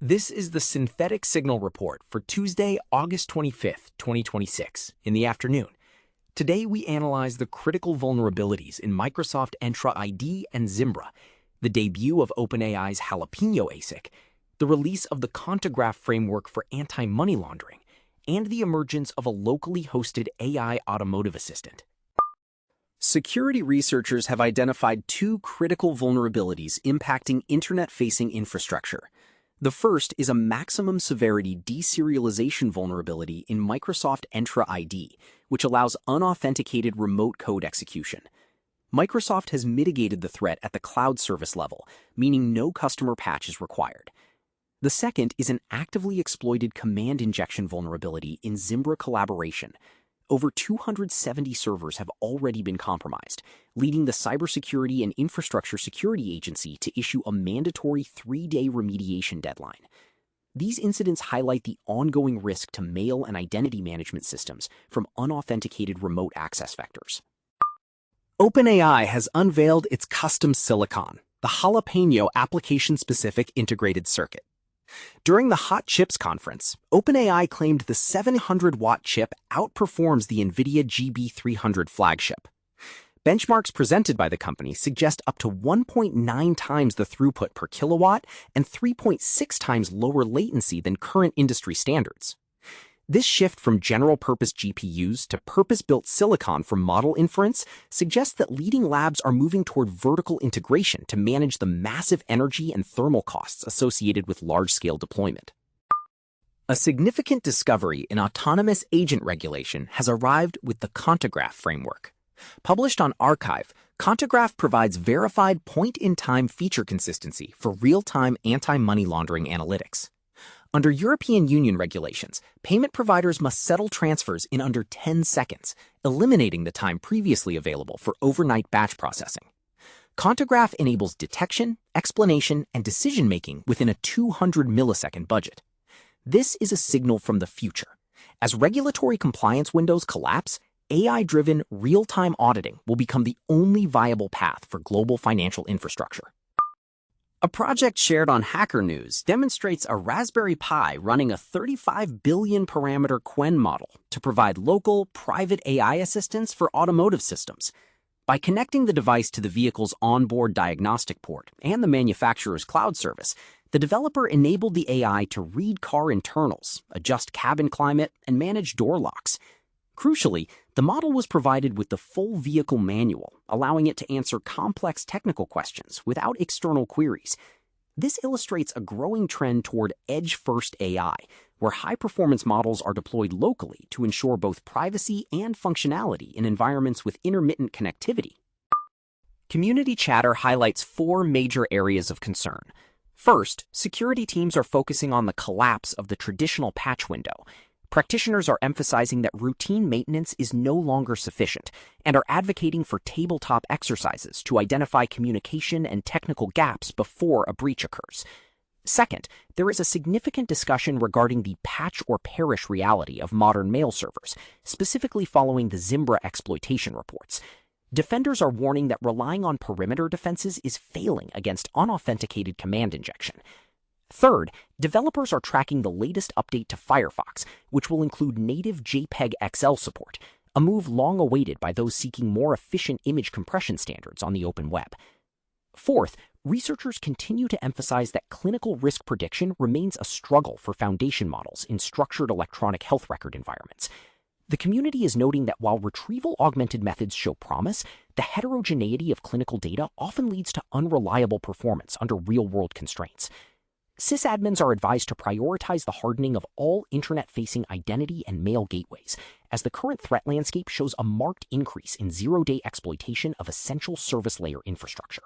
This is the Synthetic Signal Report for Tuesday, August 25th, 2026, in the afternoon. Today, we analyze the critical vulnerabilities in Microsoft Entra ID and Zimbra, the debut of OpenAI's Jalapeño ASIC, the release of the Kontograph framework for anti-money laundering, and the emergence of a locally hosted AI automotive assistant. Security researchers have identified two critical vulnerabilities impacting internet-facing infrastructure. The first is a maximum severity deserialization vulnerability in Microsoft Entra ID, which allows unauthenticated remote code execution. Microsoft has mitigated the threat at the cloud service level, meaning no customer patch is required. The second is an actively exploited command injection vulnerability in Zimbra collaboration. Over 270 servers have already been compromised, leading the Cybersecurity and Infrastructure Security Agency to issue a mandatory 3-day remediation deadline. These incidents highlight the ongoing risk to mail and identity management systems from unauthenticated remote access vectors. OpenAI has unveiled its custom silicon, the Jalapeño application-specific integrated circuit. During the Hot Chips conference, OpenAI claimed the 700-watt chip outperforms the NVIDIA GB300 flagship. Benchmarks presented by the company suggest up to 1.9 times the throughput per kilowatt and 3.6 times lower latency than current industry standards. This shift from general-purpose GPUs to purpose-built silicon for model inference suggests that leading labs are moving toward vertical integration to manage the massive energy and thermal costs associated with large-scale deployment. A significant discovery in autonomous agent regulation has arrived with the Kontograph framework. Published on Archive, Kontograph provides verified point-in-time feature consistency for real-time anti-money laundering analytics. Under European Union regulations, payment providers must settle transfers in under 10 seconds, eliminating the time previously available for overnight batch processing. Kontograph enables detection, explanation, and decision-making within a 200 millisecond budget. This is a signal from the future. As regulatory compliance windows collapse, AI-driven real-time auditing will become the only viable path for global financial infrastructure. A project shared on Hacker News demonstrates a Raspberry Pi running a 35 billion parameter Quen model to provide local, private AI assistance for automotive systems. By connecting the device to the vehicle's onboard diagnostic port and the manufacturer's cloud service, the developer enabled the AI to read car internals, adjust cabin climate, and manage door locks. Crucially, the model was provided with the full vehicle manual, allowing it to answer complex technical questions without external queries. This illustrates a growing trend toward edge-first AI, where high-performance models are deployed locally to ensure both privacy and functionality in environments with intermittent connectivity. Community chatter highlights 4 major areas of concern. First, security teams are focusing on the collapse of the traditional patch window. Practitioners are emphasizing that routine maintenance is no longer sufficient and are advocating for tabletop exercises to identify communication and technical gaps before a breach occurs. Second, there is a significant discussion regarding the patch or perish reality of modern mail servers, specifically following the Zimbra exploitation reports. Defenders are warning that relying on perimeter defenses is failing against unauthenticated command injection. Third, developers are tracking the latest update to Firefox, which will include native JPEG XL support, a move long awaited by those seeking more efficient image compression standards on the open web. Fourth, researchers continue to emphasize that clinical risk prediction remains a struggle for foundation models in structured electronic health record environments. The community is noting that while retrieval-augmented methods show promise, the heterogeneity of clinical data often leads to unreliable performance under real-world constraints. Sysadmins are advised to prioritize the hardening of all internet-facing identity and mail gateways, as the current threat landscape shows a marked increase in zero-day exploitation of essential service layer infrastructure.